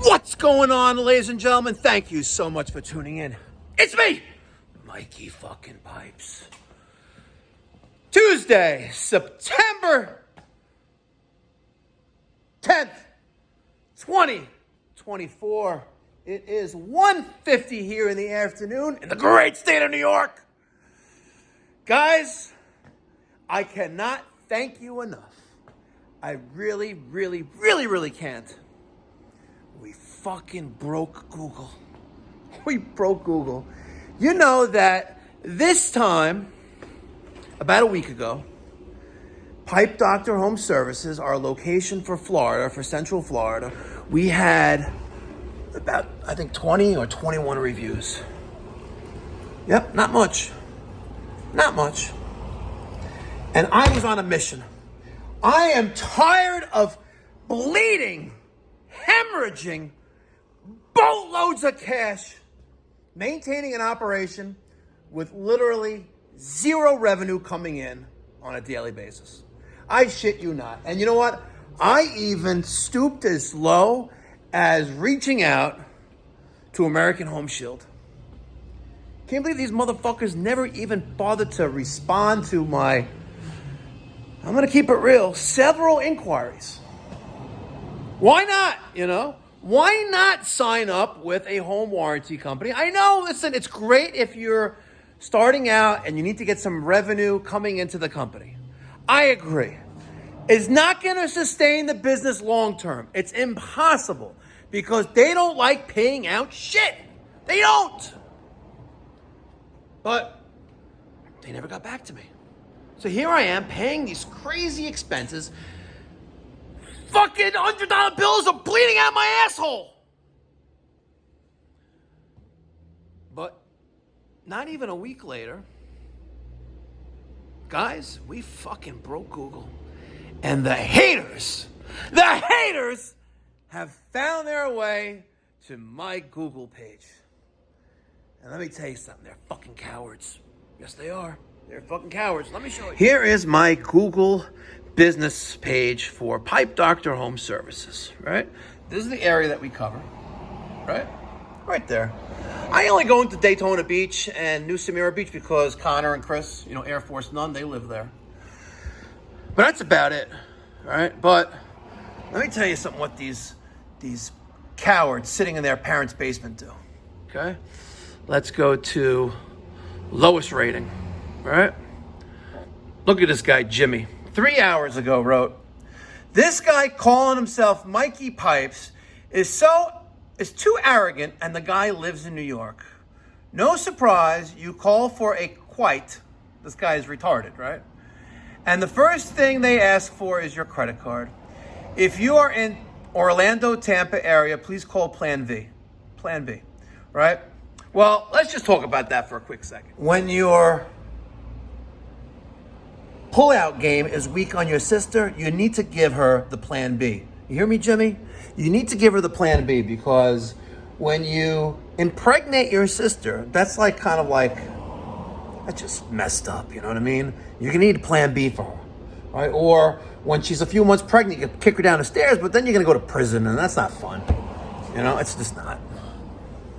What's going on, ladies and gentlemen? Thank you so much for tuning in. It's me, Mikey fucking Pipes. Tuesday, September 10th, 2024. It is 1:50 here in the afternoon in the great state of New York. Guys, I cannot thank you enough. I really can't. We fucking broke Google. We broke Google. You know that this time, about a week ago, Pipe Doctor Home Services, our location for Florida, for Central Florida, we had about, I think, 20 or 21 reviews. Yep, not much. Not much. And I was on a mission. I am tired of bleeding, hemorrhaging boatloads of cash, maintaining an operation with literally zero revenue coming in on a daily basis. I shit you not. And you know what? I even stooped as low as reaching out to American Home Shield. Can't believe these motherfuckers never even bothered to respond to my, I'm going to keep it real, several inquiries. Why not, you know? Why not sign up with a home warranty company? I know, listen, it's great if you're starting out and you need to get some revenue coming into the company. I agree. It's not going to sustain the business long term. It's impossible because they don't like paying out shit. They don't. But they never got back to me. So here I am paying these crazy expenses. Fucking $100 bills are bleeding out my asshole. But not even a week later, guys, we fucking broke Google. And the haters have found their way to my Google page. And let me tell you something, they're fucking cowards. Yes, they are. They're fucking cowards. Let me show you. Here is my Google business page for Pipe Doctor Home Services, right? This is the area that we cover, right? Right there. I only go into Daytona Beach and New Smyrna Beach because Connor and Chris, you know, Air Force None, they live there. But that's about it, right? But let me tell you something what these cowards sitting in their parents' basement do, okay? Let's go to lowest rating, all right? Look at this guy, Jimmy. 3 hours ago wrote, this guy calling himself Mikey Pipes is too arrogant and the guy lives in New York. No surprise, you call for a quite. This guy is retarded, right? And the first thing they ask for is your credit card. If you are in Orlando, Tampa area, please call Plan V. Plan B, right? Well, let's just talk about that for a quick second. When your pullout game is weak on your sister, you need to give her the Plan B. You hear me, Jimmy? You need to give her the Plan B because when you impregnate your sister, that's like kind of like, that's just messed up, you know what I mean? You're gonna need a Plan B for her, right? Or when she's a few months pregnant, you can kick her down the stairs, but then you're gonna go to prison and that's not fun. You know, it's just not.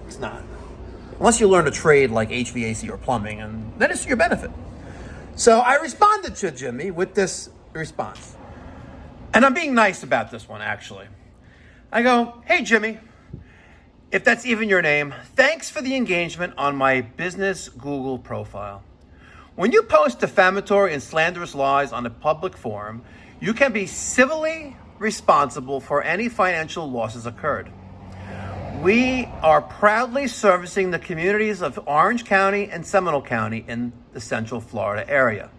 It's not. Unless you learn a trade like HVAC or plumbing, and then it's to your benefit. So I responded to Jimmy with this response. And I'm being nice about this one, actually. I go, hey, Jimmy, if that's even your name, thanks for the engagement on my business Google profile. When you post defamatory and slanderous lies on a public forum, you can be civilly responsible for any financial losses occurred. We are proudly servicing the communities of Orange County and Seminole County in the Central Florida area.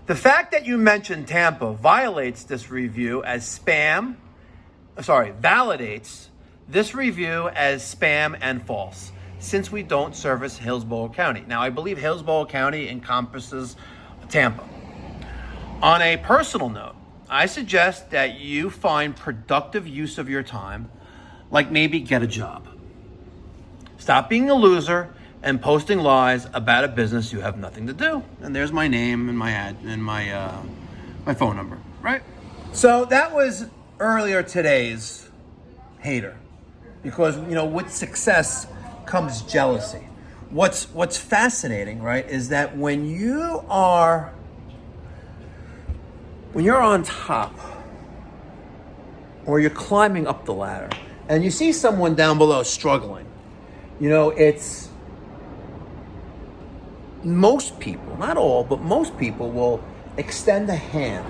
The fact that you mentioned Tampa validates this review as spam and false, since we don't service Hillsborough County. Now, I believe Hillsborough County encompasses Tampa. On a personal note, I suggest that you find productive use of your time, like maybe get a job. Stop being a loser and posting lies about a business you have nothing to do. And there's my name and my ad and my phone number, right? So that was earlier today's hater. because, with success comes jealousy. What's fascinating, right, is that when you're on top, or you're climbing up the ladder, and you see someone down below struggling, it's most people, not all, but most people will extend a hand,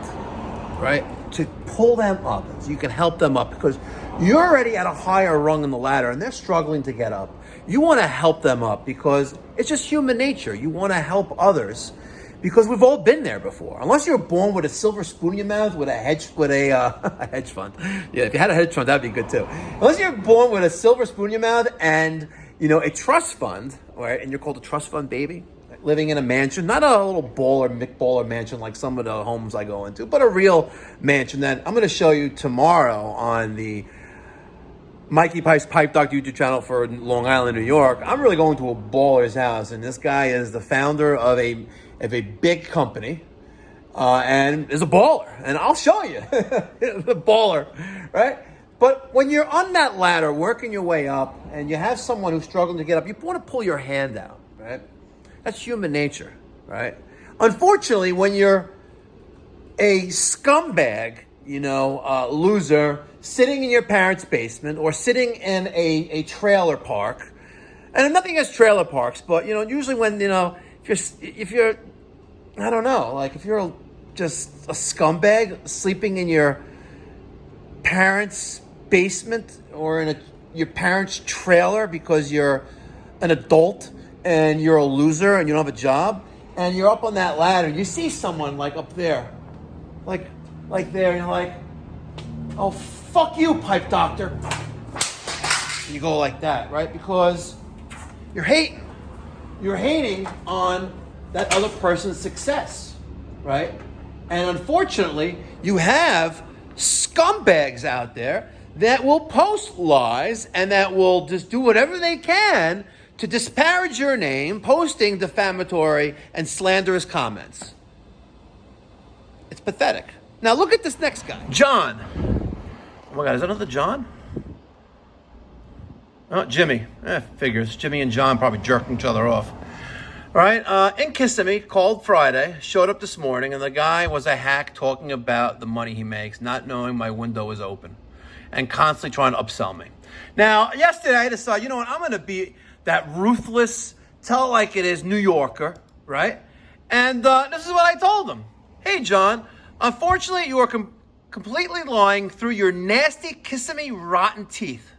right, to pull them up so you can help them up, because you're already at a higher rung in the ladder and they're struggling to get up. You want to help them up because it's just human nature. You want to help others because we've all been there before. Unless you're born with a silver spoon in your mouth with a hedge fund. Yeah, if you had a hedge fund, that'd be good too. Unless you're born with a silver spoon in your mouth and, a trust fund, right? And you're called a trust fund baby, living in a mansion, not a little McBaller mansion like some of the homes I go into, but a real mansion that I'm going to show you tomorrow on the Mikey Pipe Doctor YouTube channel for Long Island, New York. I'm really going to a baller's house, and this guy is the founder of a big company, and is a baller, and I'll show you the baller, right? But when you're on that ladder, working your way up, and you have someone who's struggling to get up, you want to pull your hand out, right? That's human nature, right? Unfortunately, when you're a scumbag, loser, sitting in your parents' basement or sitting in a trailer park, and nothing against trailer parks, but, usually when, if you're, I don't know, like if you're just a scumbag sleeping in your parents' basement or in your parents' trailer because you're an adult and you're a loser and you don't have a job, and you're up on that ladder, you see someone like up there, like there, and you're like, oh, fuck you, Pipe Doctor. And you go like that, right? Because you're hating. You're hating on that other person's success, right? And unfortunately, you have scumbags out there that will post lies and that will just do whatever they can to disparage your name, posting defamatory and slanderous comments. It's pathetic. Now look at this next guy, John. Oh my God, is that another John? Oh, Jimmy. Figures. Jimmy and John probably jerking each other off. All right, in Kissimmee, called Friday, showed up this morning, and the guy was a hack talking about the money he makes, not knowing my window was open, and constantly trying to upsell me. Now, yesterday I decided, I'm going to be that ruthless, tell it like it is New Yorker, right? And this is what I told him. Hey, John, unfortunately, you are completely lying through your nasty Kissimmee rotten teeth.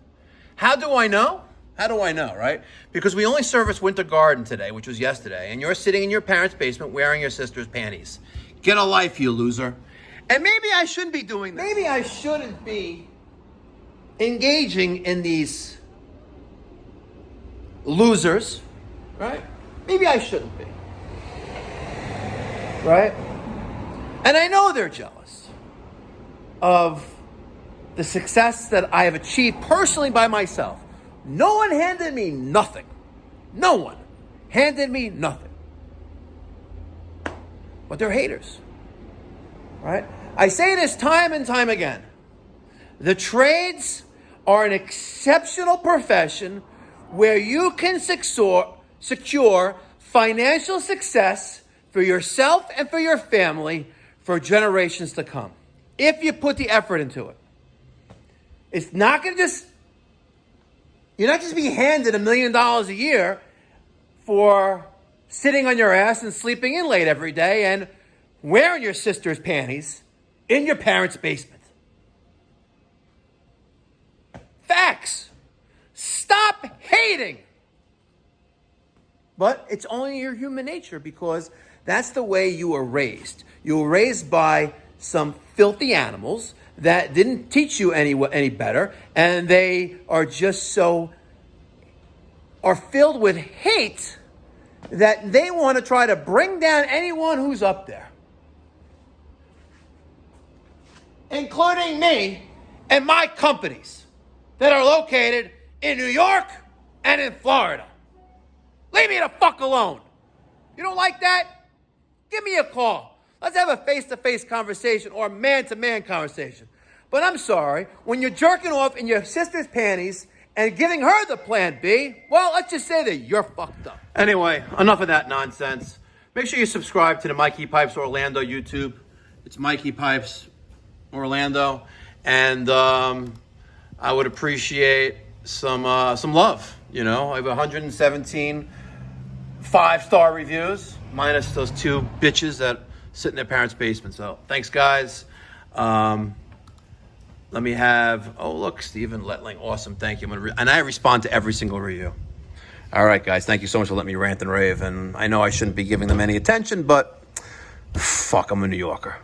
How do I know? How do I know, right? Because we only serviced Winter Garden today, which was yesterday, and you're sitting in your parents' basement wearing your sister's panties. Get a life, you loser. And maybe I shouldn't be doing this. Maybe I shouldn't be engaging in these losers, right? Maybe I shouldn't be, right? And I know they're jealous of the success that I have achieved personally by myself. No one handed me nothing. No one handed me nothing. But they're haters, right? I say this time and time again. The trades are an exceptional profession where you can secure financial success for yourself and for your family for generations to come, if you put the effort into it. It's not going to you're not just being handed $1 million a year for sitting on your ass and sleeping in late every day and wearing your sister's panties in your parents' basement. Facts. Stop hating. But it's only your human nature, because that's the way you were raised. You were raised by some filthy animals that didn't teach you any better, and they are just are filled with hate that they want to try to bring down anyone who's up there, including me and my companies that are located in New York and in Florida. Leave me the fuck alone. You don't like that? Give me a call. Let's have a face-to-face conversation or a man-to-man conversation. But I'm sorry, when you're jerking off in your sister's panties and giving her the plan B, well, let's just say that you're fucked up. Anyway, enough of that nonsense. Make sure you subscribe to the Mikey Pipes Orlando YouTube. It's Mikey Pipes Orlando. And I would appreciate some love. You know, I have 117 5-star reviews, minus those 2 bitches that sit in their parents' basement. So thanks, guys. Let me have, oh, look, Stephen Letling. Awesome. Thank you. And I respond to every single review. All right, guys. Thank you so much for letting me rant and rave. And I know I shouldn't be giving them any attention, but fuck, I'm a New Yorker.